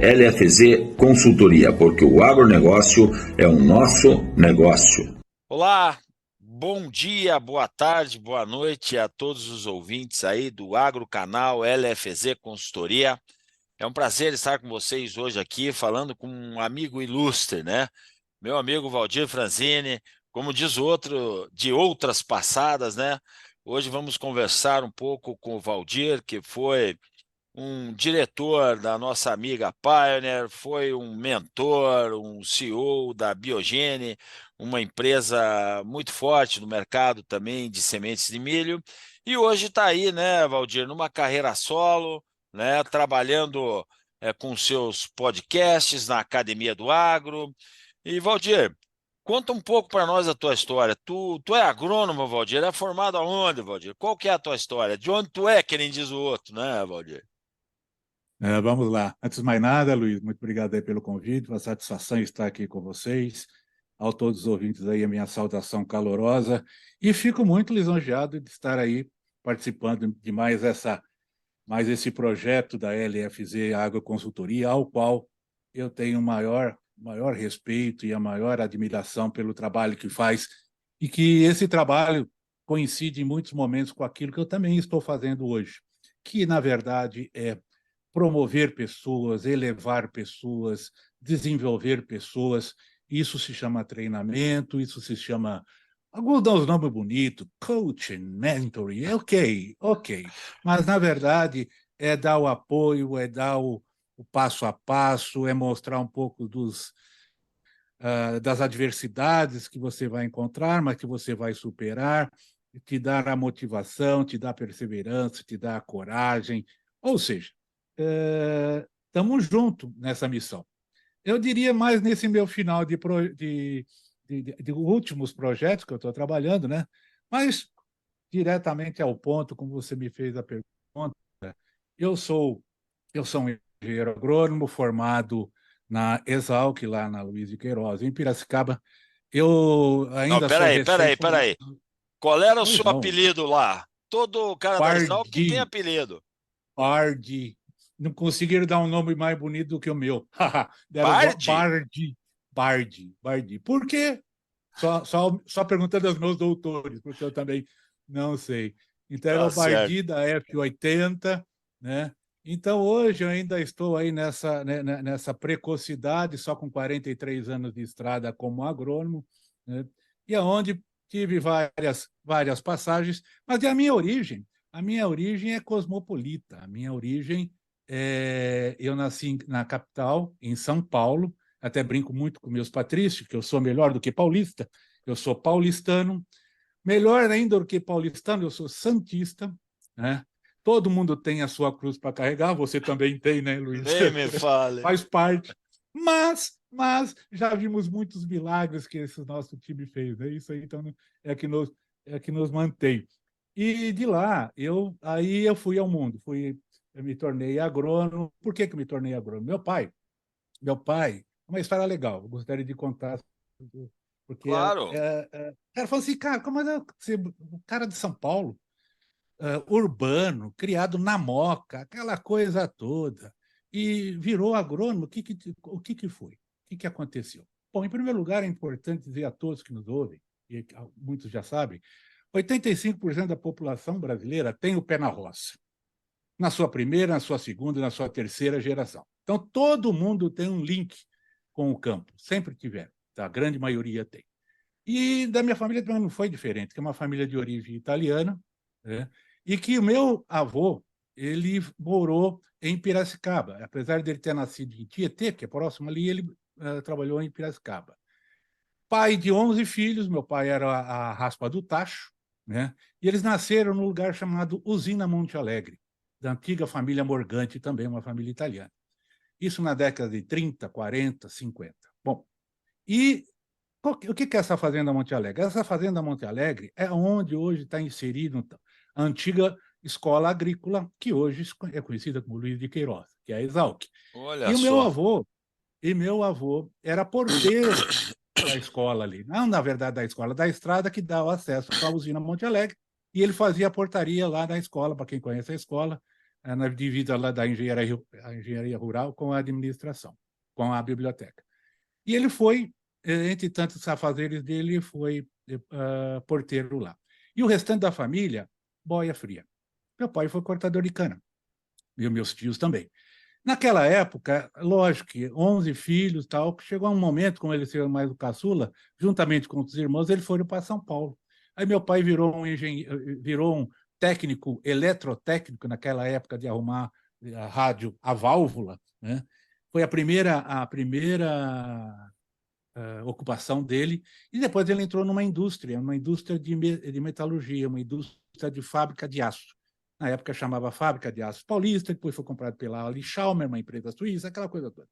LFZ Consultoria, porque o agronegócio é o nosso negócio. Olá, bom dia, boa tarde, boa noite a todos os ouvintes aí do Agrocanal LFZ Consultoria. É um prazer estar com vocês hoje aqui falando com um amigo ilustre, né? Meu amigo Valdir Franzini, como diz o outro, de outras passadas, né? Hoje vamos conversar um pouco com o Valdir, que foi um diretor da nossa amiga Pioneer, foi um mentor, um CEO da Biogene, uma empresa muito forte no mercado também de sementes de milho, e hoje está aí, né, Valdir, numa carreira solo, né, trabalhando com seus podcasts na Academia do Agro. E, Valdir, conta um pouco para nós a tua história. Tu é agrônomo, Valdir? É formado aonde, Valdir? Qual que é a tua história? De onde tu é, que nem diz o outro, né, Valdir? Vamos lá. Antes de mais nada, Luiz, muito obrigado aí pelo convite, uma satisfação estar aqui com vocês. A todos os ouvintes aí, a minha saudação calorosa. E fico muito lisonjeado de estar aí participando de mais esse projeto da LFZ Agroconsultoria, ao qual eu tenho maior respeito e a maior admiração pelo trabalho que faz, e que esse trabalho coincide em muitos momentos com aquilo que eu também estou fazendo hoje, que, na verdade, é promover pessoas, elevar pessoas, desenvolver pessoas. Isso se chama treinamento, isso se chama... Alguns dão os nomes bonitos, coaching, mentoring, ok. Mas, na verdade, é dar o apoio, é dar o passo a passo, é mostrar um pouco das adversidades que você vai encontrar, mas que você vai superar, te dar a motivação, te dar a perseverança, te dar a coragem. Ou seja, estamos juntos nessa missão. Eu diria mais nesse meu final de últimos projetos que eu estou trabalhando, né? Mas diretamente ao ponto, como você me fez a pergunta, eu sou, eu sou um engenheiro agrônomo formado na Exalc, lá na Luiz de Queiroz, em Piracicaba. Eu Não, ainda sou peraí. recém-formado. Qual era o Pois seu não, apelido lá? Todo cara da Exalc que tem Pardi, apelido. Bardi. Não conseguiram dar um nome mais bonito do que o meu. Deram Bardi? Bardi. Por quê? Só perguntando aos meus doutores, porque eu também não sei. Então, era Tá o certo. Bardi da F80, né? Então, hoje eu ainda estou aí nessa precocidade, só com 43 anos de estrada como agrônomo, né? E aonde tive várias passagens, mas a minha origem é cosmopolita. A minha origem eu nasci na capital, em São Paulo. Até brinco muito com meus patrícios, que eu sou melhor do que paulista. Eu sou paulistano. Melhor ainda do que paulistano, eu sou santista, né? Todo mundo tem a sua cruz para carregar, você também tem, né, Luiz? Nem me fale. Faz parte. Mas já vimos muitos milagres que esse nosso time fez, né? Isso aí então, é que nos mantém. E de lá, eu fui ao mundo, eu me tornei agrônomo. Por que eu me tornei agrônomo? Meu pai, uma história legal, eu gostaria de contar, porque Claro. o cara falou assim, cara, como é você, o cara de São Paulo, urbano, criado na Moca, aquela coisa toda, e virou agrônomo, o que foi? O que aconteceu? Bom, em primeiro lugar, é importante dizer a todos que nos ouvem, e muitos já sabem, 85% da população brasileira tem o pé na roça, na sua primeira, na sua segunda e na sua terceira geração. Então, todo mundo tem um link com o campo, sempre tiver, tá? A grande maioria tem. E da minha família também não foi diferente, que é uma família de origem italiana, né? E que o meu avô, ele morou em Piracicaba, apesar dele ter nascido em Tietê, que é próximo ali, ele trabalhou em Piracicaba. Pai de 11 filhos, meu pai era a raspa do tacho, né? E eles nasceram num lugar chamado Usina Monte Alegre, da antiga família Morganti, também uma família italiana. Isso na década de 30, 40, 50. Bom, e o que é essa Fazenda Monte Alegre? Essa Fazenda Monte Alegre é onde hoje está inserido a antiga escola agrícola, que hoje é conhecida como Luiz de Queiroz, que é a Exalc. Olha E o meu só. avô, era porteiro da escola ali. Não, na verdade, da escola, da estrada que dá o acesso à usina Monte Alegre. E ele fazia a portaria lá da escola, para quem conhece a escola, na divisa lá da engenharia rural com a administração, com a biblioteca. E ele foi, entre tantos afazeres dele, foi porteiro lá. E o restante da família, boia fria. Meu pai foi cortador de cana, e os meus tios também. Naquela época, lógico que 11 filhos, tal, chegou um momento, como ele ser mais o caçula, juntamente com os irmãos, eles foram para São Paulo. Aí meu pai virou um técnico eletrotécnico naquela época de arrumar a rádio a válvula, né? Foi a primeira ocupação dele, e depois ele entrou numa indústria de metalurgia, uma indústria de fábrica de aço. Na época chamava Fábrica de Aço Paulista, depois foi comprado pela Ali Schaumer, uma empresa suíça, aquela coisa toda.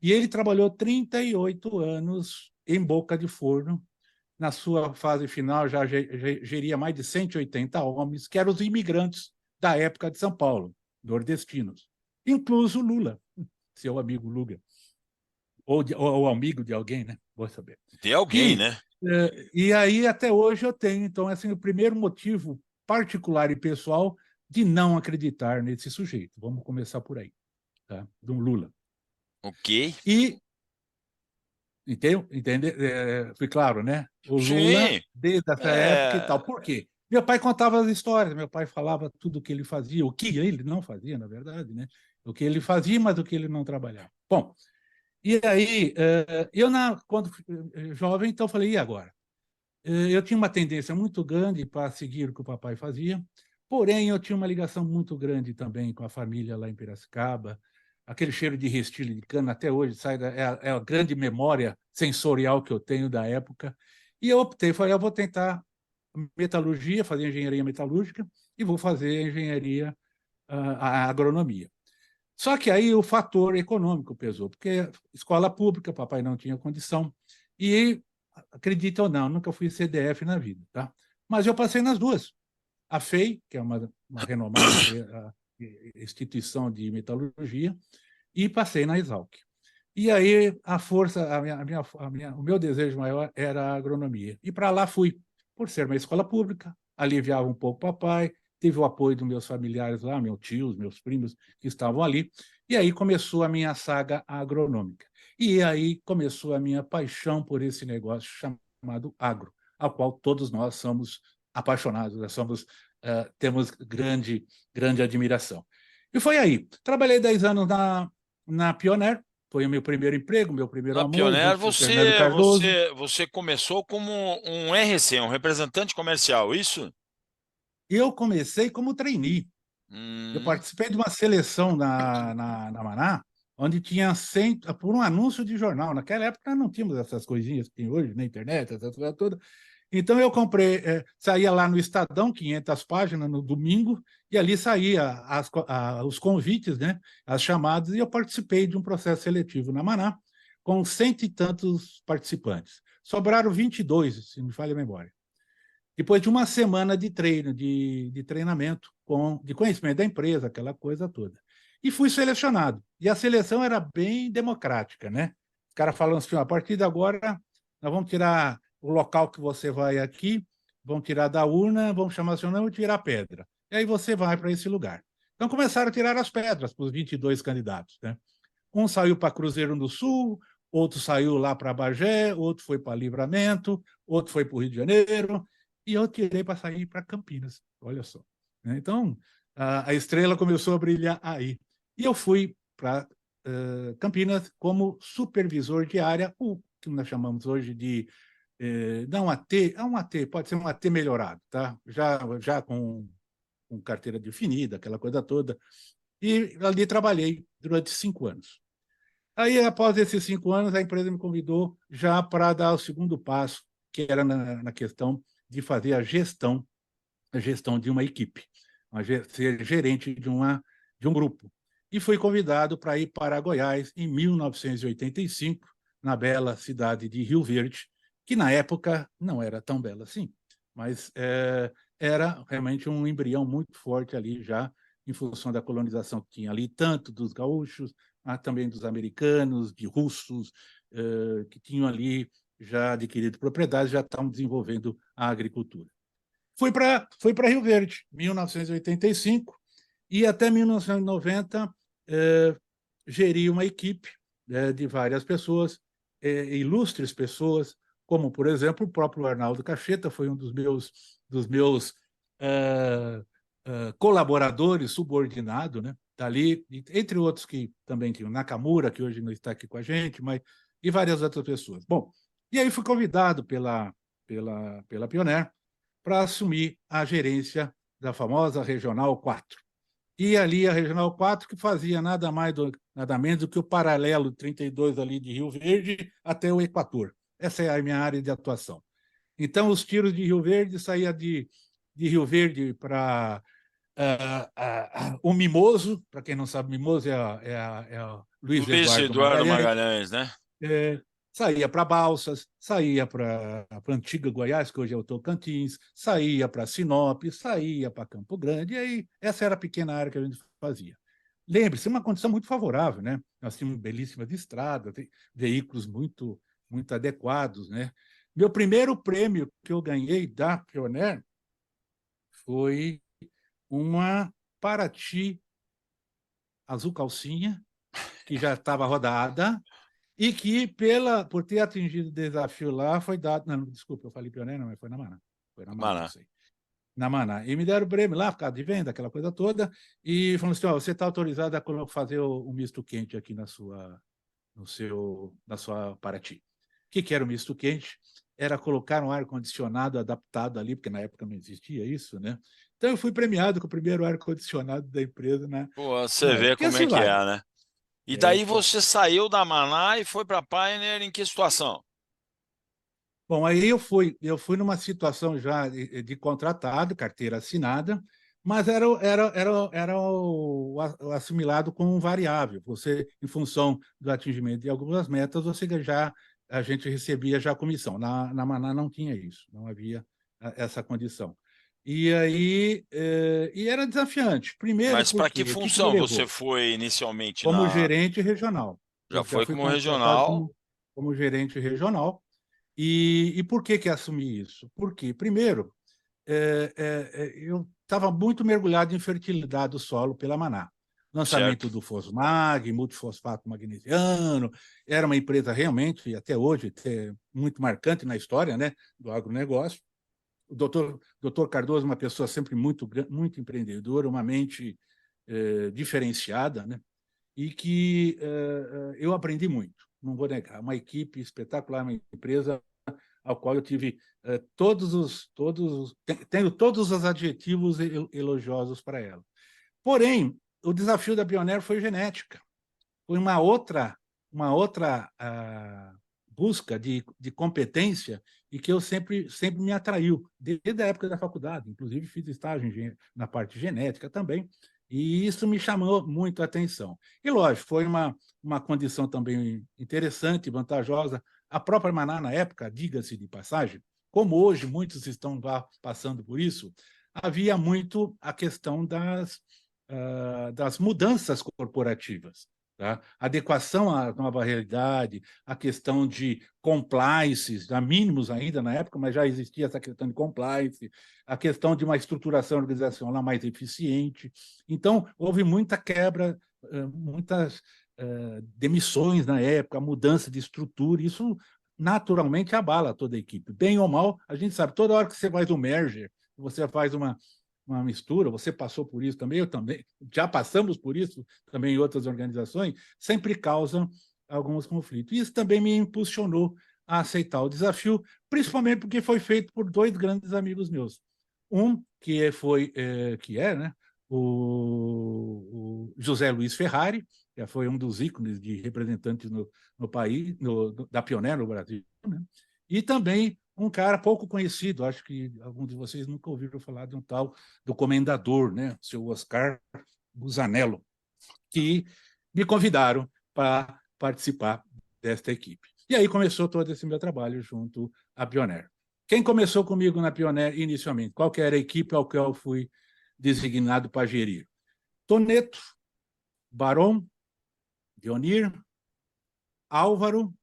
E ele trabalhou 38 anos em boca de forno. Na sua fase final, já geria mais de 180 homens, que eram os imigrantes da época de São Paulo, nordestinos, incluso Lula, seu amigo Lula, ou amigo de alguém, né? Vou saber. De alguém, né? E aí, até hoje, eu tenho, então, assim, o primeiro motivo particular e pessoal de não acreditar nesse sujeito. Vamos começar por aí, tá? Do Lula. Ok. E, foi claro, né? O Lula, Sim. desde essa época e tal. Por quê? Meu pai contava as histórias, meu pai falava tudo o que ele fazia, o que ele não fazia, na verdade, né? O que ele fazia, mas o que ele não trabalhava. Bom, e aí, quando jovem, então, falei, e agora? Eu tinha uma tendência muito grande para seguir o que o papai fazia, porém, eu tinha uma ligação muito grande também com a família lá em Piracicaba, aquele cheiro de restilho de cana, até hoje, é a grande memória sensorial que eu tenho da época, e eu optei, falei, eu vou tentar metalurgia, fazer engenharia metalúrgica, e vou fazer engenharia, a agronomia. Só que aí o fator econômico pesou, porque escola pública, papai não tinha condição, e, acredita ou não, nunca fui CDF na vida, tá? Mas eu passei nas duas. A FEI, que é uma renomada instituição de metalurgia, e passei na Exalc. E aí a força, o meu desejo maior era a agronomia. E para lá fui, por ser uma escola pública, aliviava um pouco o papai, tive o apoio dos meus familiares lá, meus tios, meus primos que estavam ali, e aí começou a minha saga agronômica. E aí começou a minha paixão por esse negócio chamado agro, ao qual todos nós somos apaixonados, nós temos grande admiração. E foi aí. Trabalhei 10 anos na Pioneer, foi o meu primeiro emprego, meu primeiro Na amor, Pioneer, junto com o Fernando Cardoso. você começou como um RC, um representante comercial, isso? Eu comecei como trainee. Eu Hum, participei de uma seleção na Maná, onde tinha 100, por um anúncio de jornal. Naquela época não tínhamos essas coisinhas que tem hoje na internet, essas coisas todas. Então eu comprei, saía lá no Estadão, 500 páginas no domingo, e ali saía os convites, né, as chamadas, e eu participei de um processo seletivo na Maná, com 100 e tantos participantes. Sobraram 22, se não me falha a memória. Depois de uma semana de treino, de treinamento, de conhecimento da empresa, aquela coisa toda. E fui selecionado. E a seleção era bem democrática, né? Os caras falando assim, a partir de agora, nós vamos tirar o local que você vai aqui, vamos tirar da urna, vamos chamar seu nome e tirar a pedra. E aí você vai para esse lugar. Então começaram a tirar as pedras para os 22 candidatos, né? Um saiu para Cruzeiro do Sul, outro saiu lá para Bagé, outro foi para Livramento, outro foi para o Rio de Janeiro, e eu tirei para sair para Campinas, olha só. Então, a estrela começou a brilhar aí. E eu fui para Campinas como supervisor de área, o que nós chamamos hoje de, não AT, um AT, pode ser um AT melhorado, tá? Já com carteira definida, aquela coisa toda. E ali trabalhei durante 5 anos. Aí, após esses 5 anos, a empresa me convidou já para dar o segundo passo, que era na questão de fazer a gestão de uma equipe, ser gerente de um grupo. E fui convidado para ir para Goiás em 1985, na bela cidade de Rio Verde, que na época não era tão bela assim, mas era realmente um embrião muito forte ali já, em função da colonização que tinha ali, tanto dos gaúchos, mas também dos americanos, de russos, que tinham ali já adquirido propriedades, já estavam desenvolvendo a agricultura. Fui para Rio Verde, 1985, e até 1990 geri uma equipe de várias pessoas, ilustres pessoas, como, por exemplo, o próprio Arnaldo Cacheta, foi um dos meus colaboradores, subordinado, né? Dali, entre outros que também tinham Nakamura, que hoje não está aqui com a gente, mas e várias outras pessoas. Bom, e aí fui convidado pela Pioneer para assumir a gerência da famosa Regional 4. E ali a Regional 4, que fazia nada menos do que o paralelo 32 ali de Rio Verde até o Equador. Essa é a minha área de atuação. Então, os tiros de Rio Verde saía de Rio Verde para o Mimoso, para quem não sabe, Mimoso é a Luiz Luiz Eduardo Eduardo Magalhães, Magalhães, né? saía para Balsas, saía para a Antiga Goiás, que hoje é o Tocantins, saía para Sinop, saía para Campo Grande, e aí essa era a pequena área que a gente fazia. Lembre-se, uma condição muito favorável, né? Nós tínhamos belíssimas estradas, veículos muito adequados, né? Meu primeiro prêmio que eu ganhei da Pioneer foi uma Paraty azul calcinha, que já estava rodada, e que, por ter atingido o desafio lá, foi dado... Não, desculpa, eu falei Pioneer, não, mas foi na Maná. Foi na Maná, Maná. isso aí. Na Maná. E me deram o prêmio lá, por causa de venda, aquela coisa toda, e falaram assim, você está autorizado a fazer o misto quente aqui na sua Paraty. O que era o misto quente? Era colocar um ar-condicionado adaptado ali, porque na época não existia isso, né? Então eu fui premiado com o primeiro ar-condicionado da empresa Pô, você na vê época. E como é assim que vai. é, né? E daí Pô. você saiu da Maná e foi para a Pioneer em que situação? Bom, aí eu fui numa situação já de contratado, carteira assinada, mas era o assimilado com um variável. Você, em função do atingimento de algumas metas, a gente recebia já comissão. Na Maná não tinha isso, não havia essa condição. E aí e era desafiante. Primeiro, Mas para que porque o que me função você levou? foi inicialmente Como na... gerente regional. Já Eu já foi fui como contratado regional? como gerente regional. E por que assumi isso? Porque, primeiro, eu estava muito mergulhado em fertilidade do solo pela Maná. Certo. Lançamento do Fosmag, multifosfato magnesiano, era uma empresa realmente, e até hoje, muito marcante na história, né, do agronegócio. O doutor Cardoso é uma pessoa sempre muito empreendedora, uma mente diferenciada, né, e que eu aprendi muito, não vou negar. Uma equipe espetacular, uma empresa ao qual eu tive tenho todos os adjetivos elogiosos para ela. Porém, o desafio da Pioneer foi genética, foi uma outra busca de competência e que eu sempre me atraiu, desde a época da faculdade, inclusive fiz estágio na parte genética também, e isso me chamou muito a atenção. E, lógico, foi uma condição também interessante, vantajosa. A própria Maná, na época, diga-se de passagem, como hoje muitos estão passando por isso, havia muito a questão das mudanças corporativas. Tá? Adequação à nova realidade, a questão de compliance, já mínimos ainda na época, mas já existia essa questão de compliance, a questão de uma estruturação organizacional mais eficiente. Então, houve muita quebra, muitas demissões na época, mudança de estrutura, isso naturalmente abala toda a equipe. Bem ou mal, a gente sabe, toda hora que você faz um merger, você faz uma mistura, você passou por isso também, eu também, já passamos por isso também em outras organizações, sempre causam alguns conflitos. Isso também me impulsionou a aceitar o desafio, principalmente porque foi feito por dois grandes amigos meus. Um, que é, né, o José Luiz Ferrari, que foi um dos ícones de representantes no país, da Pioneer no Brasil, né? E também um cara pouco conhecido, acho que alguns de vocês nunca ouviram falar de um tal do comendador, né, o seu Oscar Busanello, que me convidaram para participar desta equipe. E aí começou todo esse meu trabalho junto à Pioneer. Quem começou comigo na Pioneer inicialmente? Qual que era a equipe ao qual eu fui designado para gerir? Toneto, Barão, Dionir, Álvaro,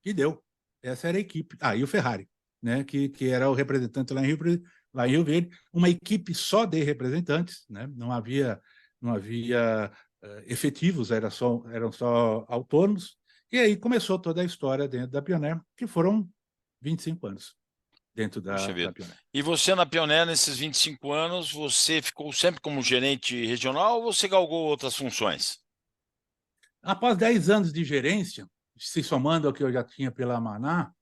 e deu. Essa era a equipe. E o Ferrari, né, que era o representante lá em Rio Verde, uma equipe só de representantes, né? Não havia efetivos, eram só autônomos, e aí começou toda a história dentro da Pioneer, que foram 25 anos dentro Puxa da vida. Pioneer. E você na Pioneer, nesses 25 anos, você ficou sempre como gerente regional ou você galgou outras funções? Após 10 anos de gerência, se somando ao que eu já tinha pela Maná,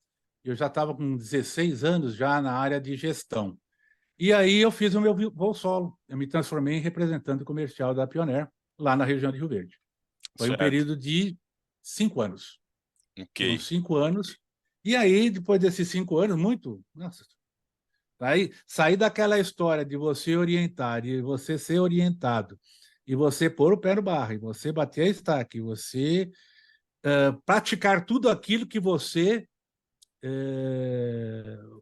eu já estava com 16 anos já na área de gestão. E aí eu fiz o meu voo solo. Eu me transformei em representante comercial da Pioneer, lá na região de Rio Verde. Foi um Certo. período de 5 anos. Foram Ok. 5 anos. E aí, depois desses 5 anos, nossa, aí sair daquela história de você orientar, de você ser orientado, e você pôr o pé no barro, e você bater a estaca, e você praticar tudo aquilo que você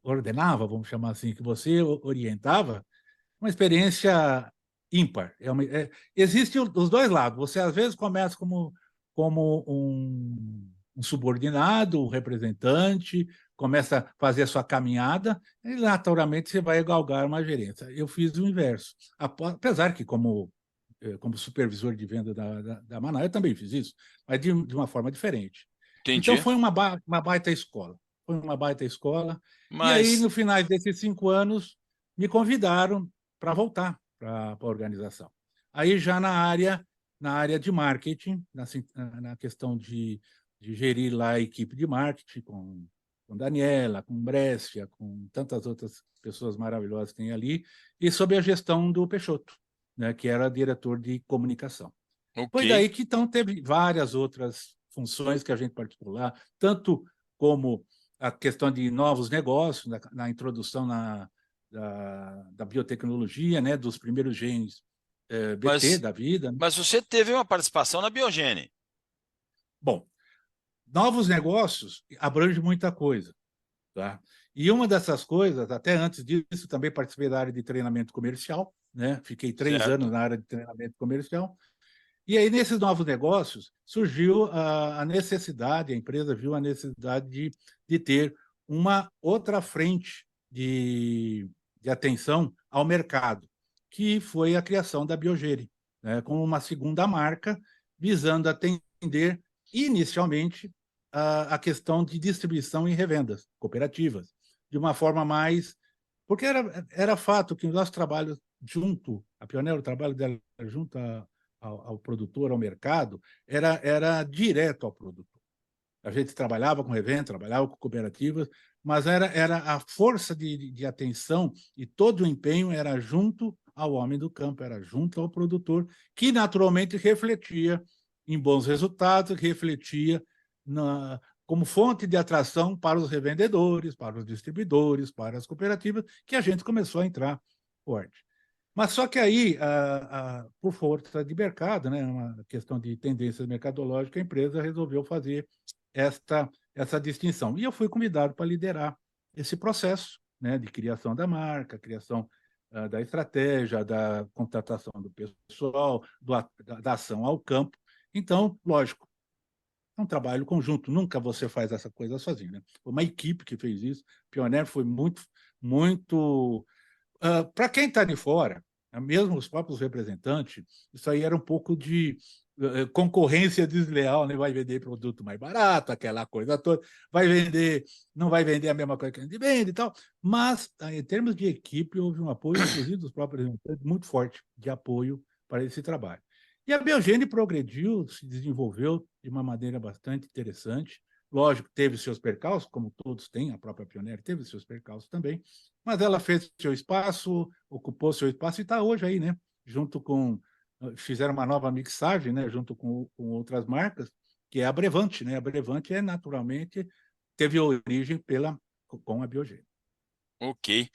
ordenava, vamos chamar assim, que você orientava, uma experiência ímpar. Existe os dois lados. Você, às vezes, começa como um subordinado, um representante, começa a fazer a sua caminhada, e, naturalmente, você vai galgar uma gerência. Eu fiz o inverso. Apesar que, como supervisor de venda da Manaus, eu também fiz isso, mas de uma forma diferente. Então, Entendi. foi uma baita escola. Foi uma baita escola. E aí, Mas, no final desses 5 anos, me convidaram para voltar para a organização. Aí, já na área de marketing, na questão de gerir lá a equipe de marketing, com Daniela, com Brescia, com tantas outras pessoas maravilhosas que tem ali, e sob a gestão do Peixoto, né, que era diretor de comunicação. Foi ok. daí que então teve várias outras funções que a gente participou lá, tanto como a questão de novos negócios, na introdução da biotecnologia, né, dos primeiros genes BT Mas, da vida, né? mas você teve uma participação na Biogene. Bom, novos negócios abrange muita coisa, tá? E uma dessas coisas, até antes disso, também participei da área de treinamento comercial, né? Fiquei 3 anos Certo. na área de treinamento comercial. E aí, nesses novos negócios, surgiu a necessidade, a empresa viu a necessidade de ter uma outra frente de atenção ao mercado, que foi a criação da Biogene, né, como uma segunda marca, visando atender inicialmente a questão de distribuição e revendas cooperativas, de uma forma mais. Porque era fato que o nosso trabalho junto, a Pioneer, o trabalho dela junto ao produtor, ao mercado, era direto ao produtor. A gente trabalhava com revenda, trabalhava com cooperativas, mas era a força de atenção e todo o empenho era junto ao homem do campo, era junto ao produtor, que naturalmente refletia em bons resultados, refletia como fonte de atração para os revendedores, para os distribuidores, para as cooperativas, que a gente começou a entrar forte. Mas só que aí, por força de mercado, né, uma questão de tendência mercadológica, a empresa resolveu fazer essa distinção. E eu fui convidado para liderar esse processo, né, de criação da marca, criação da estratégia, da contratação do pessoal, da ação ao campo. Então, lógico, é um trabalho conjunto, nunca você faz essa coisa sozinho, né? Foi uma equipe que fez isso. Pioneer foi muito, muito para quem está de fora, mesmo os próprios representantes, isso aí era um pouco de concorrência desleal, né? Vai vender produto mais barato, aquela coisa toda, não vai vender a mesma coisa que a gente vende e tal, mas em termos de equipe houve um apoio, inclusive dos próprios representantes, muito forte de apoio para esse trabalho. E a Biogene progrediu, se desenvolveu de uma maneira bastante interessante. Lógico, teve seus percalços, como todos têm, a própria Pioneer teve seus percalços também, mas ela fez seu espaço, ocupou seu espaço e está hoje aí, né? Junto com. Fizeram uma nova mixagem, né? Junto com outras marcas, que é a Brevante, né? A Brevante naturalmente teve origem com a Biogene. Ok.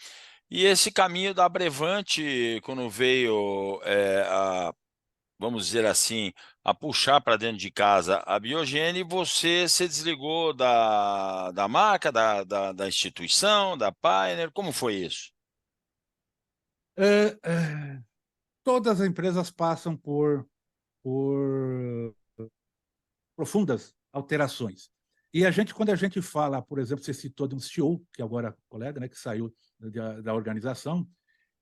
E esse caminho da Brevante, quando veio vamos dizer assim, a puxar para dentro de casa a Biogene, você se desligou da marca, da instituição, da Pioneer, como foi isso? É, é, todas as empresas passam por profundas alterações. E quando a gente fala, por exemplo, você citou de um CEO, que agora é colega, né, que saiu da organização,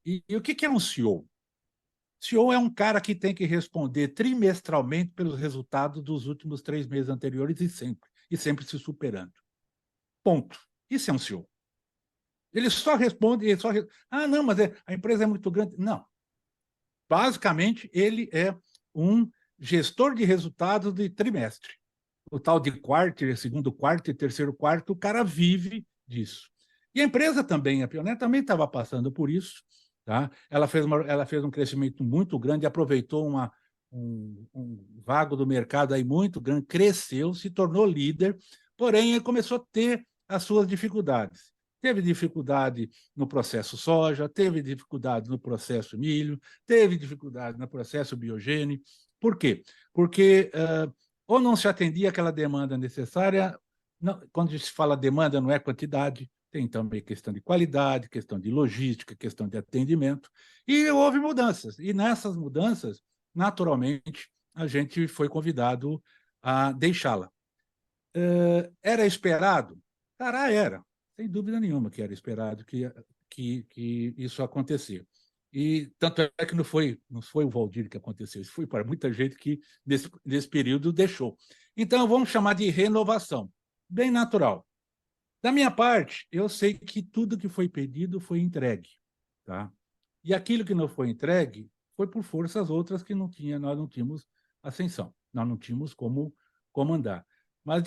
e o que é um CEO? CEO é um cara que tem que responder trimestralmente pelos resultados dos últimos 3 meses anteriores e sempre se superando. Ponto. Isso é um CEO. Ele só responde, não, mas a empresa é muito grande. Não. Basicamente, ele é um gestor de resultados de trimestre. O tal de quarto, segundo quarto e terceiro quarto, o cara vive disso. E a empresa também, a Pioneer também estava passando por isso. Tá? Ela fez um crescimento muito grande, aproveitou um vago do mercado aí muito grande, cresceu, se tornou líder, porém começou a ter as suas dificuldades. Teve dificuldade no processo soja, teve dificuldade no processo milho, teve dificuldade no processo biogênico. Por quê? Porque ou não se atendia aquela demanda necessária, não, quando se fala demanda, não é quantidade, tem também questão de qualidade, questão de logística, questão de atendimento, e houve mudanças. E nessas mudanças, naturalmente, a gente foi convidado a deixá-la. Era esperado? Cara, era. Sem dúvida nenhuma que era esperado que isso acontecesse. E tanto é que não foi o Valdir que aconteceu, isso foi para muita gente que nesse período deixou. Então, vamos chamar de renovação. Bem natural. Da minha parte, eu sei que tudo que foi pedido foi entregue. Tá? E aquilo que não foi entregue foi por forças outras que nós não tínhamos ascensão, nós não tínhamos como andar. Mas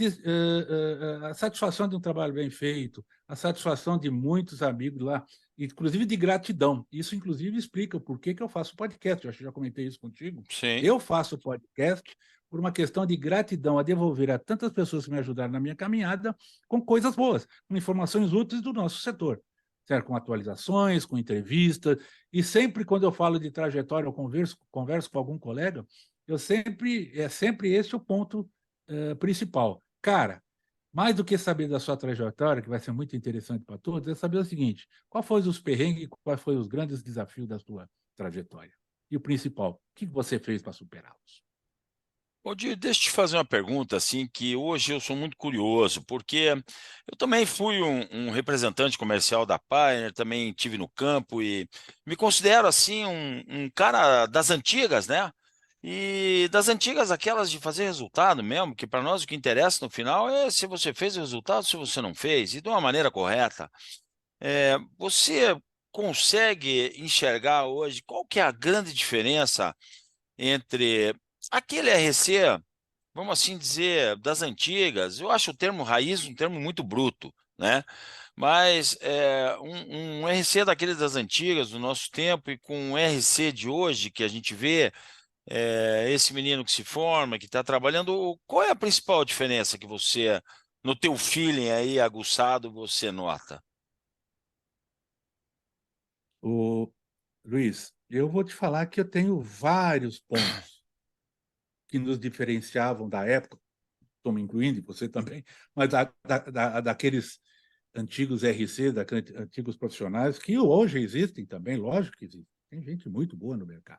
a satisfação de um trabalho bem feito, a satisfação de muitos amigos lá, inclusive de gratidão. Isso, inclusive, explica o porquê que eu faço podcast. Eu acho que já comentei isso contigo. Sim. Eu faço podcast por uma questão de gratidão a devolver a tantas pessoas que me ajudaram na minha caminhada com coisas boas, com informações úteis do nosso setor, certo? Com atualizações, com entrevistas, e sempre quando eu falo de trajetória, eu converso com algum colega, é sempre esse o ponto principal. Cara, mais do que saber da sua trajetória, que vai ser muito interessante para todos, é saber o seguinte: qual foram os perrengues, quais foram os grandes desafios da sua trajetória? E o principal, o que você fez para superá-los? Odir, deixa eu te fazer uma pergunta, assim, que hoje eu sou muito curioso, porque eu também fui um representante comercial da Pioneer, também tive no campo e me considero, assim, um cara das antigas, né? E das antigas, aquelas de fazer resultado mesmo, que para nós o que interessa no final é se você fez o resultado, se você não fez, e de uma maneira correta. Você consegue enxergar hoje qual que é a grande diferença entre aquele RC, vamos assim dizer, das antigas? Eu acho o termo raiz um termo muito bruto, né? Mas um RC daqueles das antigas, do nosso tempo, e com um RC de hoje, que a gente vê esse menino que se forma, que está trabalhando, qual é a principal diferença que você, no teu feeling aí aguçado, você nota? O Luiz, eu vou te falar que eu tenho vários pontos que nos diferenciavam da época, estou me incluindo, e você também, mas daqueles antigos RC, daqueles antigos profissionais, que hoje existem também, lógico que existem. Tem gente muito boa no mercado.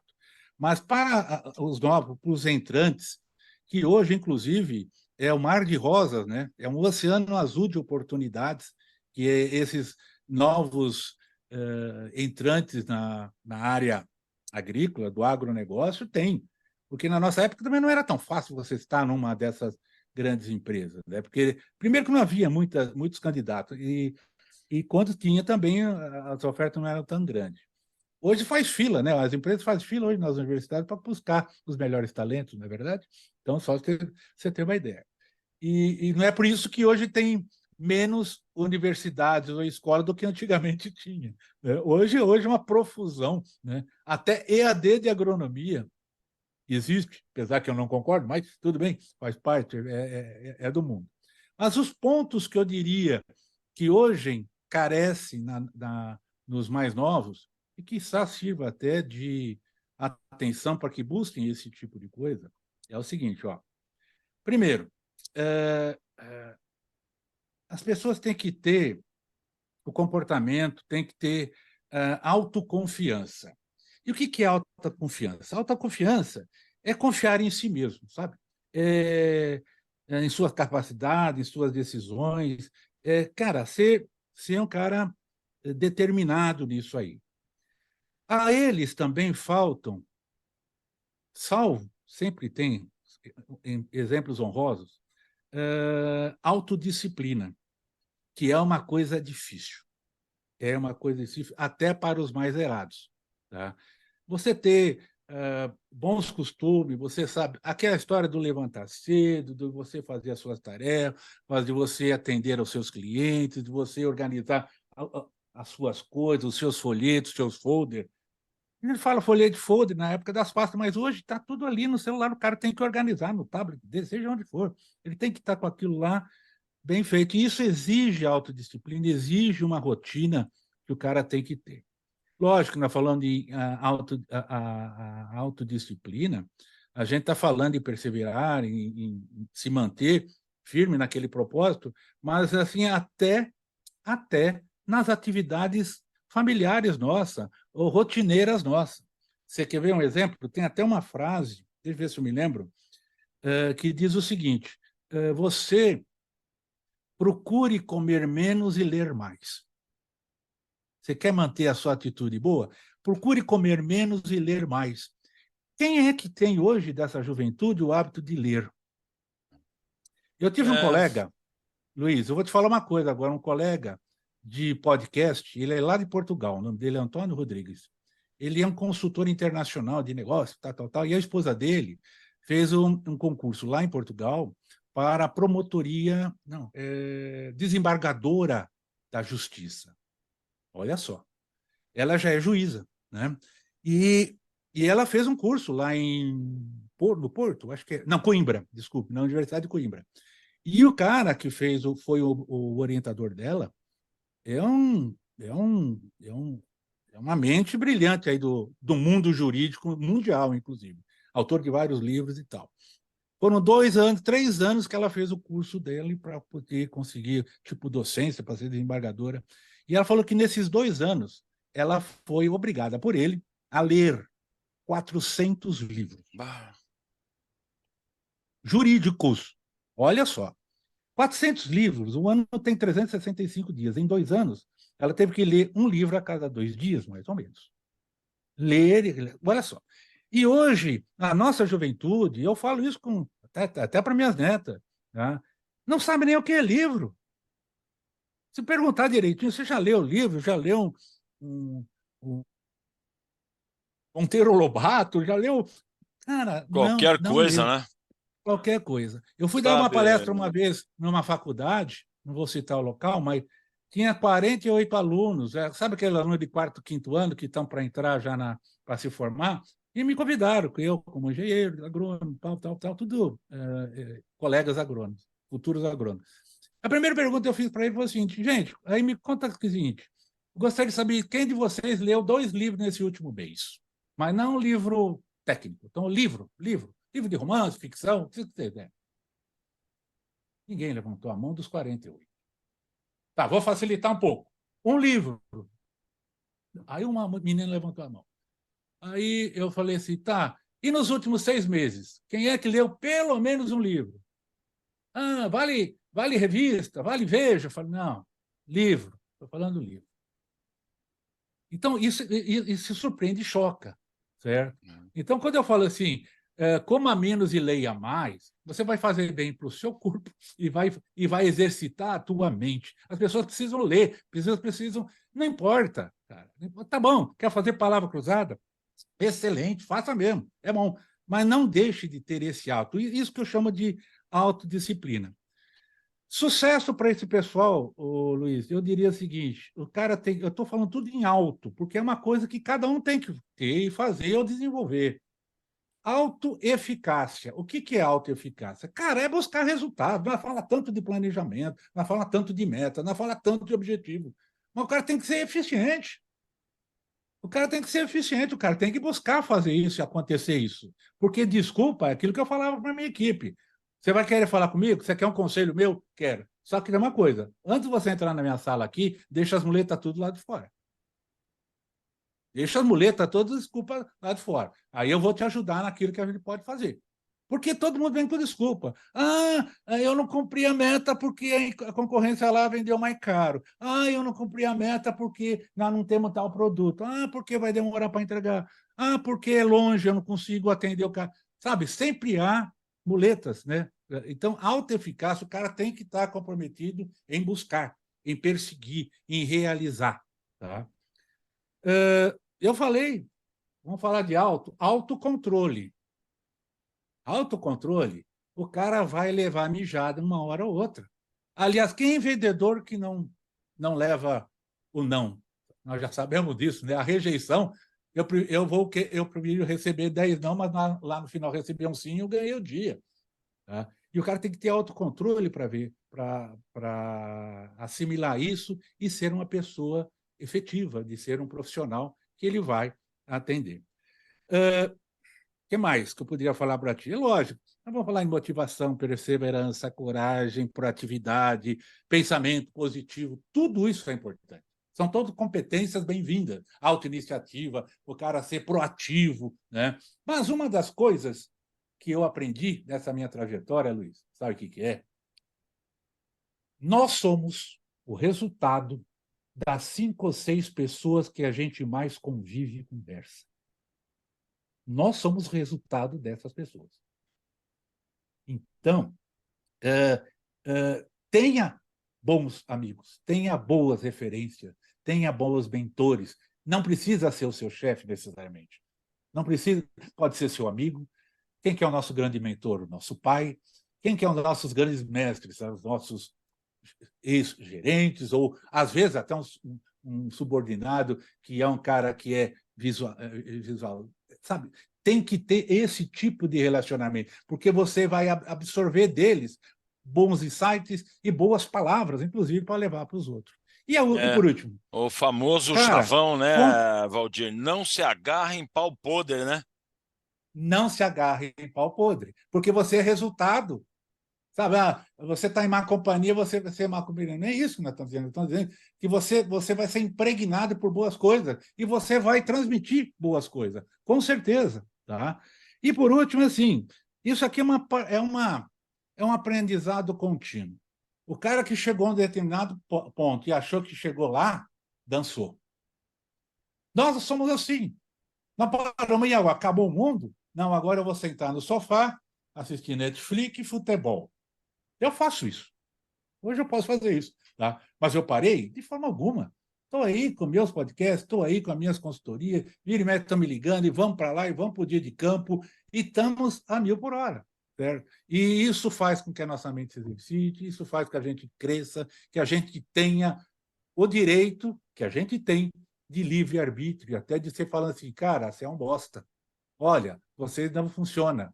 Mas para os novos, para os entrantes, que hoje, inclusive, é o mar de rosas, né? É um oceano azul de oportunidades que esses novos entrantes na área agrícola, do agronegócio, têm. Porque na nossa época também não era tão fácil você estar numa dessas grandes empresas, né? Porque, primeiro, que não havia muitos candidatos, e quando tinha também, as ofertas não eram tão grandes. Hoje faz fila, né? As empresas fazem fila hoje nas universidades para buscar os melhores talentos, não é verdade? Então, só você ter uma ideia. E não é por isso que hoje tem menos universidades ou escolas do que antigamente tinha, né? Hoje é uma profusão, né? Até EAD de agronomia existe, apesar que eu não concordo, mas tudo bem, faz parte, é do mundo. Mas os pontos que eu diria que hoje carecem nos mais novos, e quiçá sirva até de atenção para que busquem esse tipo de coisa, é o seguinte, ó. Primeiro, as pessoas têm que ter o comportamento, têm que ter autoconfiança. E o que é autoconfiança? Autoconfiança é confiar em si mesmo, sabe? em sua capacidade, em suas decisões. Cara, ser um cara determinado nisso aí. A eles também faltam, salvo, sempre tem exemplos honrosos, autodisciplina, que é uma coisa difícil. É uma coisa difícil, até para os mais zerados. Tá? Você ter bons costumes, você sabe, aquela história do levantar cedo, de você fazer as suas tarefas, de você atender aos seus clientes, de você organizar as suas coisas, os seus folhetos, os seus folders. A gente fala folheto de folder na época das pastas, mas hoje está tudo ali no celular, o cara tem que organizar no tablet, seja onde for. Ele tem que estar com aquilo lá bem feito. E isso exige autodisciplina, exige uma rotina que o cara tem que ter. Lógico, nós falando de autodisciplina, a gente está falando em perseverar, em se manter firme naquele propósito, mas assim, até nas atividades familiares nossas, ou rotineiras nossas. Você quer ver um exemplo? Tem até uma frase, deixa eu ver se eu me lembro, que diz o seguinte: você procure comer menos e ler mais. Você quer manter a sua atitude boa? Procure comer menos e ler mais. Quem é que tem hoje dessa juventude o hábito de ler? Eu tive um colega, Luiz, eu vou te falar uma coisa agora, um colega de podcast, ele é lá de Portugal, o nome dele é Antônio Rodrigues. Ele é um consultor internacional de negócios, tal, e a esposa dele fez um concurso lá em Portugal para a promotoria, desembargadora da justiça. Olha só, ela já é juíza, né? E ela fez um curso lá no Porto, acho que é, não, Coimbra, desculpe, na Universidade de Coimbra. E o cara que foi o orientador dela é uma mente brilhante aí do mundo jurídico mundial, inclusive, autor de vários livros e tal. Foram 2 anos, 3 anos que ela fez o curso dele para poder conseguir, tipo, docência, para ser desembargadora. E ela falou que nesses 2 anos ela foi obrigada por ele a ler 400 livros jurídicos. Olha só, 400 livros, o ano tem 365 dias. Em 2 anos, ela teve que ler um livro a cada 2 dias, mais ou menos. Ler, olha só. E hoje, a nossa juventude, eu falo isso até para minhas netas, tá? Não sabe nem o que é livro. Se perguntar direitinho, você já leu o livro, já leu um Monteiro Lobato, já leu... Cara, Qualquer não coisa, leu. né? Qualquer coisa. Eu fui dar uma Sabe, palestra uma vez numa faculdade, não vou citar o local, mas tinha 48 alunos. Sabe aquele aluno de 4º, 5º ano que estão para entrar já para se formar? E me convidaram, eu como engenheiro, agrônomo, tal, tudo colegas agrônomos, futuros agrônomos. A primeira pergunta que eu fiz para ele foi a seguinte: gente, aí me conta o seguinte, gostaria de saber quem de vocês leu 2 livros nesse último mês, mas não um livro técnico, então livro de romance, ficção, o que você quiser. Ninguém levantou a mão dos 48. Tá, vou facilitar um pouco. Um livro. Aí uma menina levantou a mão. Aí eu falei assim, tá, e nos últimos 6 meses? Quem é que leu pelo menos um livro? Ah, vale revista, vale Veja. Eu falei, não, livro. Estou falando livro. Então, isso surpreende e choca, certo? Então, quando eu falo assim, coma menos e leia mais, você vai fazer bem para o seu corpo e vai exercitar a tua mente. As pessoas precisam ler, precisam... Não importa, cara. Tá bom, quer fazer palavra cruzada? Excelente, faça mesmo, é bom. Mas não deixe de ter esse isso que eu chamo de autodisciplina. Sucesso para esse pessoal, Luiz, eu diria o seguinte: o cara tem, eu estou falando tudo em alto, porque é uma coisa que cada um tem que ter e fazer ou desenvolver. Autoeficácia. O que é autoeficácia? Cara, é buscar resultado. Não fala tanto de planejamento, não fala tanto de meta, não fala tanto de objetivo. Mas o cara tem que ser eficiente. O cara tem que ser eficiente, o cara tem que buscar fazer isso e acontecer isso. Porque, desculpa, é aquilo que eu falava para a minha equipe. Você vai querer falar comigo? Você quer um conselho meu? Quero. Só que tem uma coisa: antes de você entrar na minha sala aqui, deixa as muletas tudo lá de fora. Deixa as muletas todas, desculpa, lá de fora. Aí eu vou te ajudar naquilo que a gente pode fazer. Porque todo mundo vem com desculpa. Eu não cumpri a meta porque a concorrência lá vendeu mais caro. Eu não cumpri a meta porque nós não temos tal produto. Porque vai demorar para entregar. Porque é longe, eu não consigo atender o cara. Sabe, sempre há muletas, né? Então, autoeficácia, o cara tem que estar comprometido em buscar, em perseguir, em realizar. Tá? Eu falei, vamos falar de autocontrole. Autocontrole, o cara vai levar mijada uma hora ou outra. Aliás, quem é vendedor que não leva o não? Nós já sabemos disso, né? A rejeição, eu prefiro receber 10 não, mas lá no final receber um sim, eu ganhei o dia. Tá? E o cara tem que ter autocontrole para ver, para assimilar isso e ser uma pessoa efetiva, de ser um profissional que ele vai atender. O que mais que eu poderia falar para ti? É lógico, nós vamos falar em motivação, perseverança, coragem, proatividade, pensamento positivo, tudo isso é importante. São todas competências bem-vindas. Autoiniciativa, o cara ser proativo, né? Mas uma das coisas que eu aprendi nessa minha trajetória, Luiz, sabe o que é? Nós somos o resultado das 5 ou 6 pessoas que a gente mais convive e conversa. Nós somos o resultado dessas pessoas. Então, tenha bons amigos, tenha boas referências, tenha bons mentores. Não precisa ser o seu chefe necessariamente. Não precisa, pode ser seu amigo. Quem que é o nosso grande mentor? O nosso pai. Quem que é os nossos grandes mestres? Os nossos ex-gerentes, ou às vezes até um subordinado que é um cara que é visual, sabe? Tem que ter esse tipo de relacionamento, porque você vai absorver deles bons insights e boas palavras, inclusive, para levar para os outros. E por último, o famoso cara, chavão, né, Valdir? Não se agarre em pau podre, né? não se agarre em pau podre, porque você é resultado. Sabe, você está em má companhia, você vai ser má companhia. Não é isso que nós estamos dizendo. Estamos dizendo que você vai ser impregnado por boas coisas e você vai transmitir boas coisas, com certeza. Tá? E, por último, assim, isso aqui é um aprendizado contínuo. O cara que chegou a um determinado ponto e achou que chegou lá, dançou. Nós somos assim. Nós paramos e acabou o mundo? Não, agora eu vou sentar no sofá, assistir Netflix e futebol. Eu faço isso. Hoje eu posso fazer isso. Tá? Mas eu parei? De forma alguma. Estou aí com meus podcasts, estou aí com as minhas consultorias, vira e mexe estão me ligando, e vamos para lá, e vamos para o dia de campo, e estamos a 1000 por hora. Certo? E isso faz com que a nossa mente se exercite, isso faz com que a gente cresça, que a gente tenha o direito, que a gente tem, de livre-arbítrio, até de ser falando assim, cara, você é um bosta. Olha, você não funciona.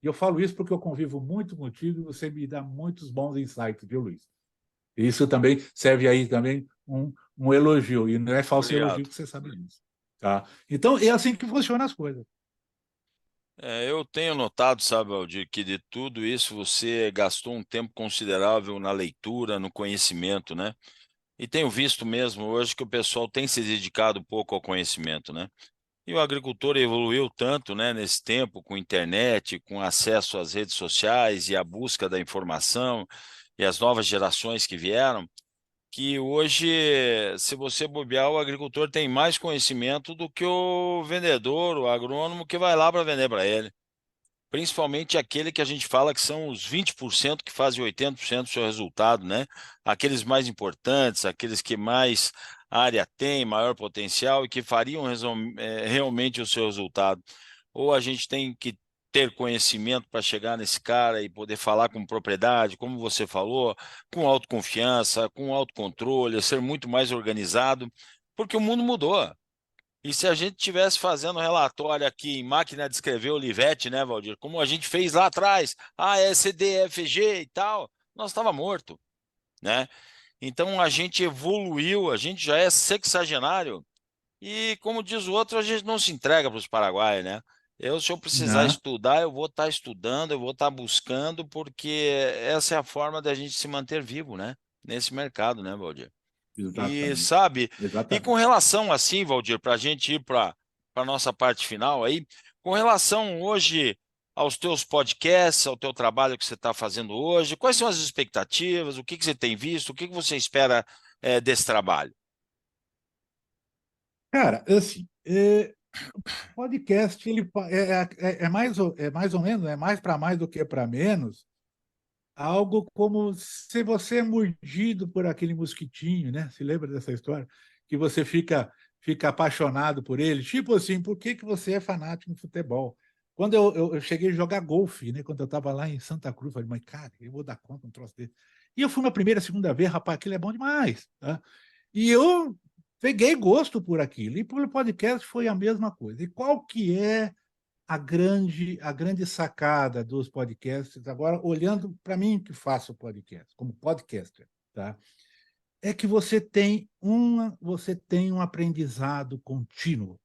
Eu falo isso porque eu convivo muito contigo e você me dá muitos bons insights, viu, Luiz? Isso também serve aí também um elogio, e não é falso elogio, que você sabe disso. Tá? Então, é assim que funcionam as coisas. Eu tenho notado, sabe, Valdir, que de tudo isso você gastou um tempo considerável na leitura, no conhecimento, né? E tenho visto mesmo hoje que o pessoal tem se dedicado um pouco ao conhecimento, né? E o agricultor evoluiu tanto, né, nesse tempo, com internet, com acesso às redes sociais e a busca da informação e as novas gerações que vieram, que hoje, se você bobear, o agricultor tem mais conhecimento do que o vendedor, o agrônomo que vai lá para vender para ele. Principalmente aquele que a gente fala que são os 20% que fazem 80% do seu resultado, né? Aqueles mais importantes, aqueles que mais área tem, maior potencial e que fariam realmente o seu resultado. Ou a gente tem que ter conhecimento para chegar nesse cara e poder falar com propriedade, como você falou, com autoconfiança, com autocontrole, ser muito mais organizado, porque o mundo mudou. E se a gente tivesse fazendo relatório aqui em máquina de escrever Olivetti, né, Valdir? Como a gente fez lá atrás, ASDFG e tal, nós estava morto, né? Então a gente evoluiu, a gente já é sexagenário e, como diz o outro, a gente não se entrega para os paraguaios, né? Se eu precisar Né? estudar, eu vou estar estudando, eu vou estar buscando, porque essa é a forma da gente se manter vivo, né? Nesse mercado, né, Valdir? E Exatamente. sabe, e com Exatamente. relação assim, Valdir, para a gente ir para a nossa parte final aí, com relação hoje aos teus podcasts, ao teu trabalho que você está fazendo hoje? Quais são as expectativas? O que você tem visto? O que você espera desse trabalho? Cara, assim, podcast ele é mais ou menos, é mais para mais do que para menos, algo como se você é mordido por aquele mosquitinho, né? Se lembra dessa história? Que você fica apaixonado por ele. Tipo assim, por que que você é fanático no futebol? Quando eu cheguei a jogar golfe, né? Quando eu estava lá em Santa Cruz, eu falei, mas cara, eu vou dar conta de um troço desse. E eu fui na primeira, segunda vez, rapaz, aquilo é bom demais, tá? E eu peguei gosto por aquilo. E pelo podcast foi a mesma coisa. E qual que é a grande sacada dos podcasts, agora olhando para mim que faço podcast, como podcaster, tá? É que você tem um aprendizado contínuo.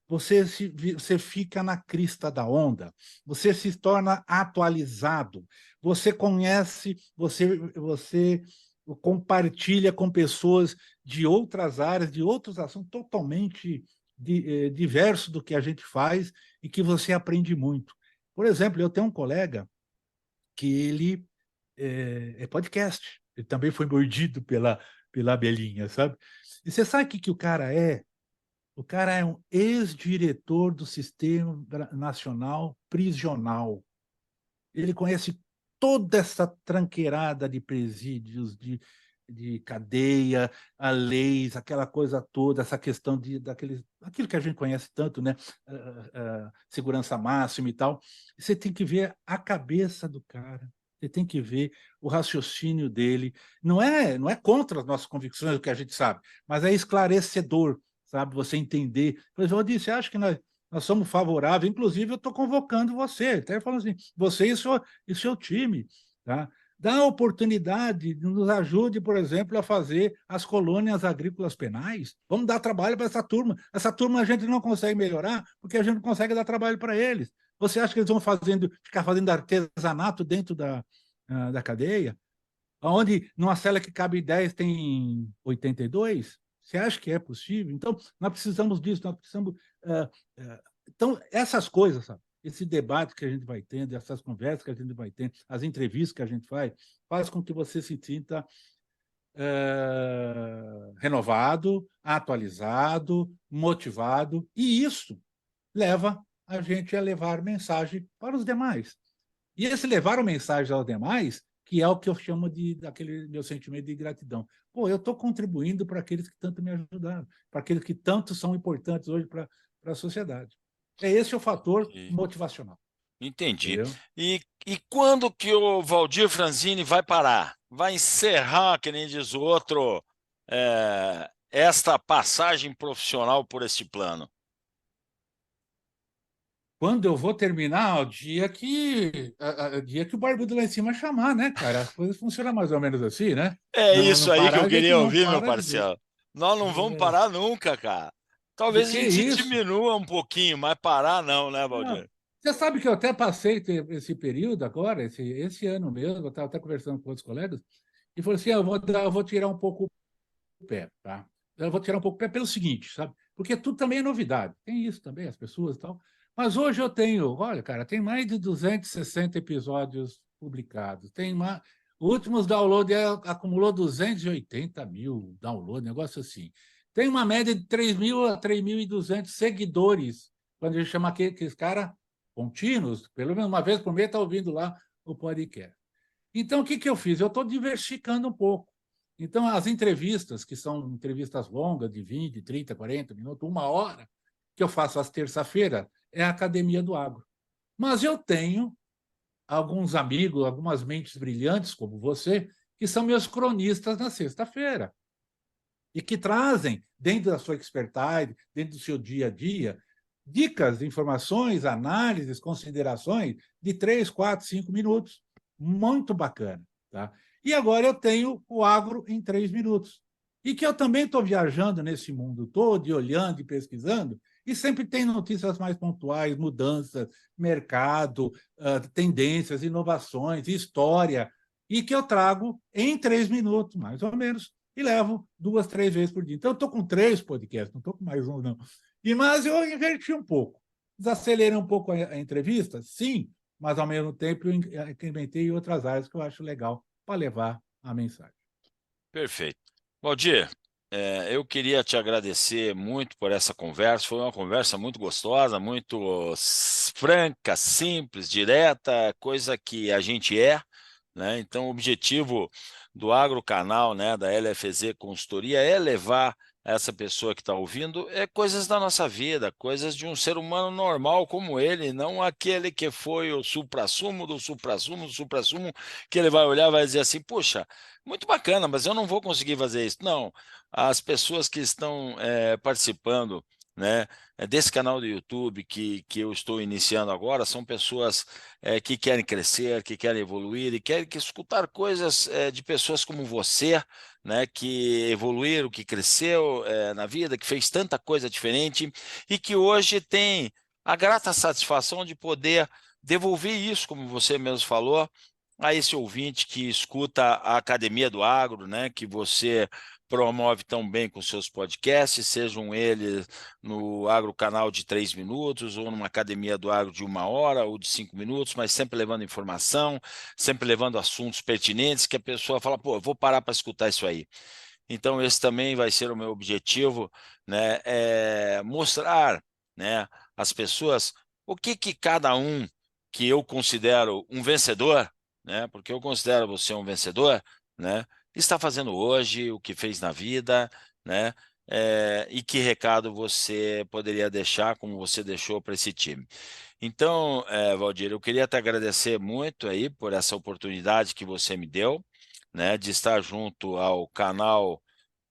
Você fica na crista da onda, você se torna atualizado, você conhece, você compartilha com pessoas de outras áreas, de outros assuntos totalmente diversos do que a gente faz e que você aprende muito. Por exemplo, eu tenho um colega que ele é podcast, ele também foi mordido pela abelhinha, sabe? E você sabe o que o cara é? O cara é um ex-diretor do Sistema Nacional Prisional. Ele conhece toda essa tranqueirada de presídios, de cadeia, a leis, aquela coisa toda, essa questão aquilo que a gente conhece tanto, né? Segurança máxima e tal. Você tem que ver a cabeça do cara, você tem que ver o raciocínio dele. Não é contra as nossas convicções, o que a gente sabe, mas é esclarecedor, sabe? Você entender. Por exemplo, eu disse, acho que nós somos favoráveis, inclusive eu estou convocando você, até falando assim, você e seu time, tá? Dá a oportunidade, nos ajude, por exemplo, a fazer as colônias agrícolas penais. Vamos dar trabalho para essa turma. Essa turma a gente não consegue melhorar porque a gente não consegue dar trabalho para eles. Você acha que eles vão ficar fazendo artesanato dentro da cadeia? Onde numa cela que cabe 10 tem 82? Você acha que é possível? Então, nós precisamos disso, nós precisamos. Então, essas coisas, sabe? Esse debate que a gente vai tendo, essas conversas que a gente vai tendo, as entrevistas que a gente faz com que você se sinta renovado, atualizado, motivado, e isso leva a gente a levar mensagem para os demais. E esse levar a mensagem aos demais, que é o que eu chamo daquele meu sentimento de gratidão. Pô, eu estou contribuindo para aqueles que tanto me ajudaram, para aqueles que tanto são importantes hoje para a sociedade. É esse o fator motivacional. Entendi. Entendeu? E quando que o Valdir Franzini vai parar? Vai encerrar, que nem diz o outro, esta passagem profissional por este plano? Quando eu vou terminar, o dia que o barbudo lá em cima chamar, né, cara? As coisas funcionam mais ou menos assim, né? É Não, isso não aí que parar, eu a gente queria não ouvir, meu para de vez. parceiro. Nós não vamos parar nunca, cara. De Talvez a que gente isso? diminua um pouquinho, mas parar não, né, Não. Valdir? Você sabe que eu até passei esse período agora, esse ano mesmo, eu estava até conversando com outros colegas, e falei assim, eu vou tirar um pouco o pé, tá? Eu vou tirar um pouco o pé pelo seguinte, sabe? Porque tudo também é novidade. Tem isso também, as pessoas e tal. Mas hoje eu tenho, olha, cara, tem mais de 260 episódios publicados. O último download acumulou 280 mil downloads, negócio assim. Tem uma média de 3.000 a 3.200 seguidores, quando a gente chama aqueles caras contínuos, pelo menos uma vez por mês está ouvindo lá o podcast. Então, o que eu fiz? Eu estou diversificando um pouco. Então, as entrevistas, que são entrevistas longas, de 20, 30, 40 minutos, 1 hora, que eu faço às terça-feiras, é a Academia do Agro. Mas eu tenho alguns amigos, algumas mentes brilhantes, como você, que são meus cronistas na sexta-feira e que trazem, dentro da sua expertise, dentro do seu dia a dia, dicas, informações, análises, considerações de 3, 4, 5 minutos. Muito bacana. Tá? E agora eu tenho o Agro em 3 minutos. E que eu também estou viajando nesse mundo todo, e olhando e pesquisando, e sempre tem notícias mais pontuais, mudanças, mercado, tendências, inovações, história, e que eu trago em 3 minutos, mais ou menos, e levo 2, 3 vezes por dia. Então, eu estou com 3 podcasts, não estou com mais um, não. Mas eu inverti um pouco. Desacelerei um pouco a entrevista? Sim, mas ao mesmo tempo eu incrementei outras áreas que eu acho legal para levar a mensagem. Perfeito. Valdir, eu queria te agradecer muito por essa conversa. Foi uma conversa muito gostosa, muito franca, simples, direta, coisa que a gente né? Então, o objetivo do Agrocanal, né, da LFZ Consultoria, é levar essa pessoa que está ouvindo coisas da nossa vida, coisas de um ser humano normal como ele, não aquele que foi o suprassumo do suprassumo do suprassumo, que ele vai olhar e vai dizer assim, puxa, muito bacana, mas eu não vou conseguir fazer isso. Não, as pessoas que estão participando, né, desse canal do YouTube que eu estou iniciando agora, são pessoas que querem crescer, que querem evoluir e querem escutar coisas de pessoas como você, né, que evoluíram, que cresceu na vida, que fez tanta coisa diferente e que hoje tem a grata satisfação de poder devolver isso, como você mesmo falou, a esse ouvinte que escuta a Academia do Agro, né, que você promove tão bem com seus podcasts, sejam eles no Agro Canal de 3 minutos, ou numa Academia do Agro de 1 hora, ou de 5 minutos, mas sempre levando informação, sempre levando assuntos pertinentes, que a pessoa fala, pô, eu vou parar para escutar isso aí. Então, esse também vai ser o meu objetivo, né, mostrar, né, às pessoas o que cada um que eu considero um vencedor, né, porque eu considero você um vencedor, né, está fazendo hoje, o que fez na vida, né, e que recado você poderia deixar, como você deixou para esse time. Então, Valdir, eu queria te agradecer muito aí por essa oportunidade que você me deu, né, de estar junto ao canal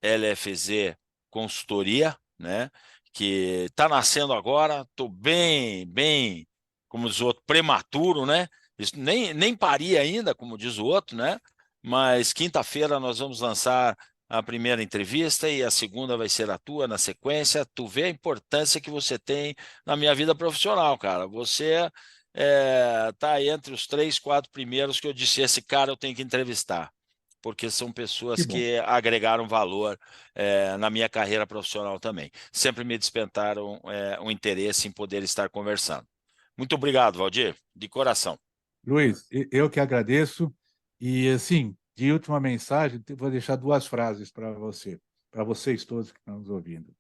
LFZ Consultoria, né, que está nascendo agora, estou bem, como diz o outro, prematuro, né, isso nem pari ainda, como diz o outro, né, mas quinta-feira nós vamos lançar a primeira entrevista e a segunda vai ser a tua na sequência. Tu vê a importância que você tem na minha vida profissional, cara. Você tá entre os 3, 4 primeiros que eu disse, esse cara eu tenho que entrevistar, porque são Que pessoas bom. que agregaram valor na minha carreira profissional também. Sempre me despertaram um interesse em poder estar conversando. Muito obrigado, Valdir, de coração. Luiz, eu que agradeço. E, assim, de última mensagem, vou deixar 2 frases para vocês todos que estão nos ouvindo.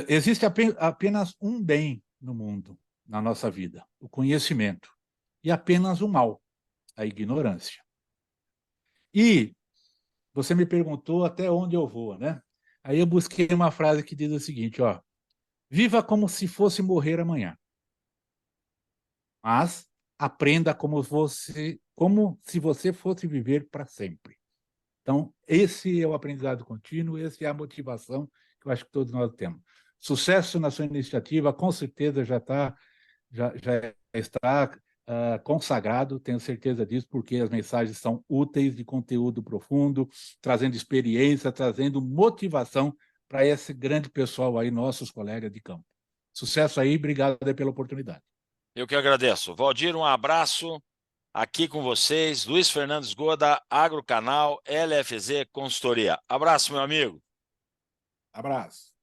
Existe apenas um bem no mundo, na nossa vida, o conhecimento, e apenas um mal, a ignorância. E você me perguntou até onde eu vou, né? Aí eu busquei uma frase que diz o seguinte, ó: viva como se fosse morrer amanhã, mas aprenda como se você fosse viver para sempre. Então, esse é o aprendizado contínuo, essa é a motivação que eu acho que todos nós temos. Sucesso na sua iniciativa, com certeza já está consagrado, tenho certeza disso, porque as mensagens são úteis, de conteúdo profundo, trazendo experiência, trazendo motivação para esse grande pessoal aí, nossos colegas de campo. Sucesso aí, obrigado pela oportunidade. Eu que agradeço. Valdir, um abraço aqui com vocês. Luiz Fernandes Goda, Agrocanal, LFZ Consultoria. Abraço, meu amigo. Abraço.